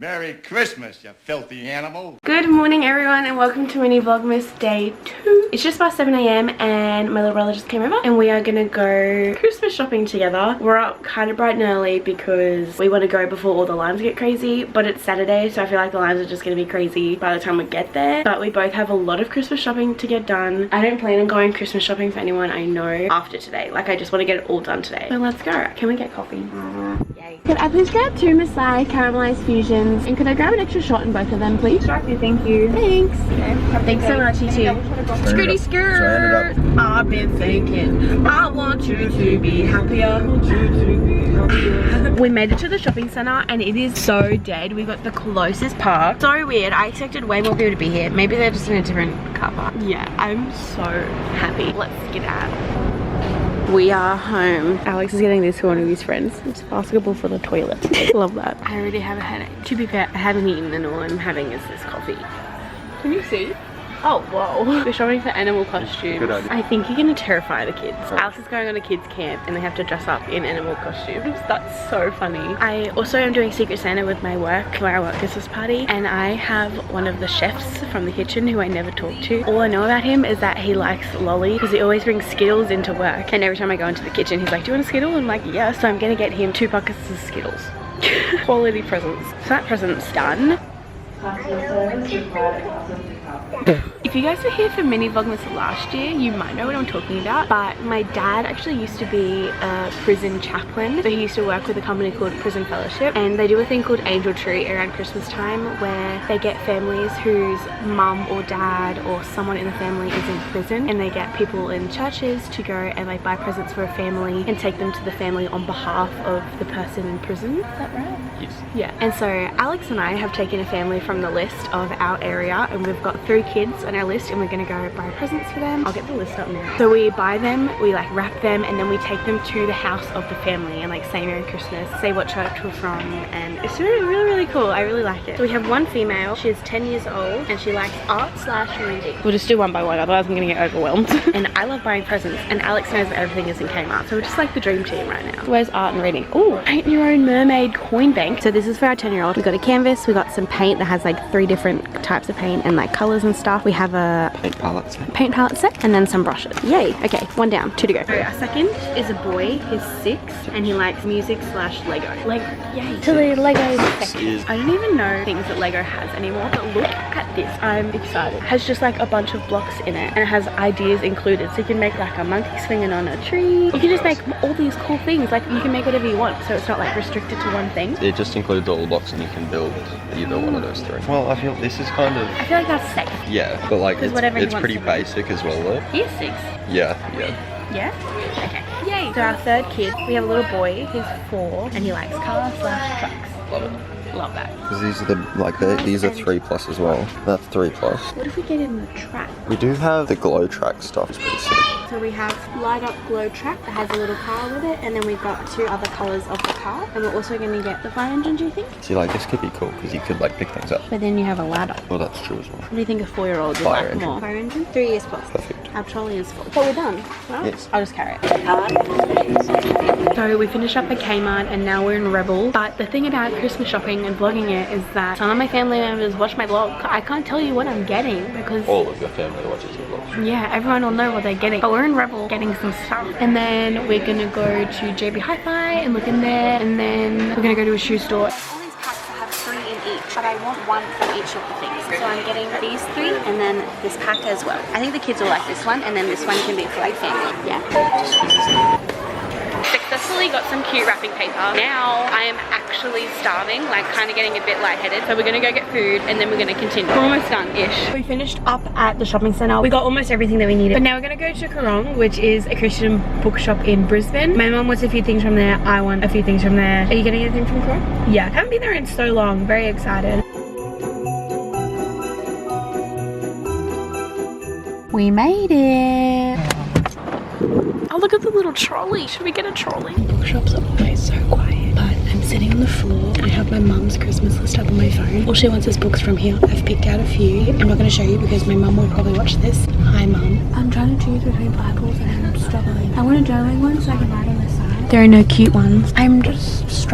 Merry Christmas, you filthy animal. Good morning everyone and welcome to mini vlogmas day 2. It's just past 7 AM and my little brother just came over and we are gonna go Christmas shopping together. We're up kind of bright and early because we want to go before all the lines get crazy, but it's Saturday so I feel like the lines are just gonna be crazy by the time we get there. But we both have a lot of Christmas shopping to get done. I don't plan on going Christmas shopping for anyone I know after today. Like I just want to get it all done today. So let's go. Can we get coffee? Yay. Could I please grab 2 Masai caramelized fusions? And could I grab an extra shot in both of them, please? Thank you. Thanks. Okay. Thanks so much, you too. Skirty skirt. I've been thinking, I want you to be happier. We made it to the shopping center and it is so dead. We got the closest park. So weird. I expected way more people to be here. Maybe they're just in a different car park. Yeah, I'm so happy. Let's get out. We are home. Alex is getting this to one of his friends. It's basketball for the toilet. Love that. I already have a headache. To be fair, I haven't eaten and all I'm having is this coffee. Can you see? Oh, whoa. We're shopping for animal costumes. Good idea. I think you're gonna terrify the kids. Alex is going on a kids camp and they have to dress up in animal costumes. That's so funny. I also am doing Secret Santa with my work for our work Christmas party, and I have one of the chefs from the kitchen who I never talk to. All I know about him is that he likes lolly because he always brings Skittles into work, and every time I go into the kitchen he's like, do you want a Skittle? And I'm like, yeah. So I'm gonna get him 2 buckets of Skittles. Quality presents. So that present's done. If you guys were here for mini vlogmas last year, you might know what I'm talking about, but my dad actually used to be a prison chaplain. So he used to work with a company called Prison Fellowship, and they do a thing called Angel Tree around Christmas time where they get families whose mum or dad or someone in the family is in prison, and they get people in churches to go and like buy presents for a family and take them to the family on behalf of the person in prison. Is that right? Yes. Yeah. And so Alex and I have taken a family from the list of our area, and we've got 3 kids on our list and we're gonna go buy presents for them. I'll get the list up now. So we buy them, we like wrap them, and then we take them to the house of the family and like say Merry Christmas, say what church we're from, and it's really cool. I really like it. So we have one female, she is 10 years old and she likes art/reading. We'll just do one by one, otherwise I'm gonna get overwhelmed. And I love buying presents, and Alex knows that everything is in Kmart, so we're just like the dream team right now. So where's art and reading? Oh, paint your own mermaid coin bank. So this is for our 10-year-old. We got a canvas, we got some paint that has like 3 different types of paint and like colors and stuff. We have a paint palette set and then some brushes. Yay. Okay, 1 down, 2 to go. So our second is a boy. He's 6 and he likes music/Lego. Yay. To the Lego section. I don't even know things that Lego has anymore, but look at this. I'm excited. It has just like a bunch of blocks in it and it has ideas included. So you can make like a monkey swinging on a tree. You can just make all these cool things. Like you can make whatever you want, so it's not like restricted to one thing. It just includes all the blocks and you can build either one of those 3. Well, I feel this is kind of... I feel like that's safe. Yeah, but like it's pretty basic as well though. He's 6. Yeah. Yeah? Okay. Yay! So our 3rd kid, we have a little boy, he's 4, and he likes cars/trucks. Love it. Love that. Because these are these are 3+ as well. That's 3+. What if we get in the track? We do have the glow track stuff. It's pretty sick. So we have light up glow track that has a little car with it, and then we've got 2 other colours of the car, and we're also going to get the fire engine. Do you think? See, like this could be cool because you could like pick things up. But then you have a ladder. Well, that's true as well. What do you think a 4-year-old would Fire like engine. more? Fire engine? 3 years plus. Perfect. Our trolley is full. But we're done. Well, yes. I'll just carry it. So we finished up at Kmart and now we're in Rebel. But the thing about Christmas shopping and vlogging it is that some of my family members watch my vlog. I can't tell you what I'm getting because all of your family watches your vlog. Yeah, everyone will know what they're getting. But we're in Rebel getting some stuff. And then we're gonna go to JB Hi-Fi and look in there, and then we're gonna go to a shoe store. All these packs have 3 in each, but I want 1 from each of the things. So I'm getting these 3 and then this pack as well. I think the kids will like this one, and then this one can be for like family. Yeah. Successfully got some cute wrapping paper. Now I am actually starving, like kind of getting a bit lightheaded. So we're gonna go get food and then we're gonna continue. We're almost done-ish. We finished up at the shopping centre. We got almost everything that we needed. But now we're gonna go to Karong, which is a Christian bookshop in Brisbane. My mum wants a few things from there. I want a few things from there. Are you getting anything from Karong? Yeah, I haven't been there in so long. Very excited. We made it. Oh, look at the little trolley. Should we get a trolley? Bookshops are always so quiet, but I'm sitting on the floor. I have my mum's Christmas list up on my phone. All she wants is books from here. I've picked out a few. I'm not going to show you because my mum will probably watch this. Hi, Mum. I'm trying to choose between Bibles and I'm struggling. I want a journaling one so I can write on the side. There are no cute ones. I'm just struggling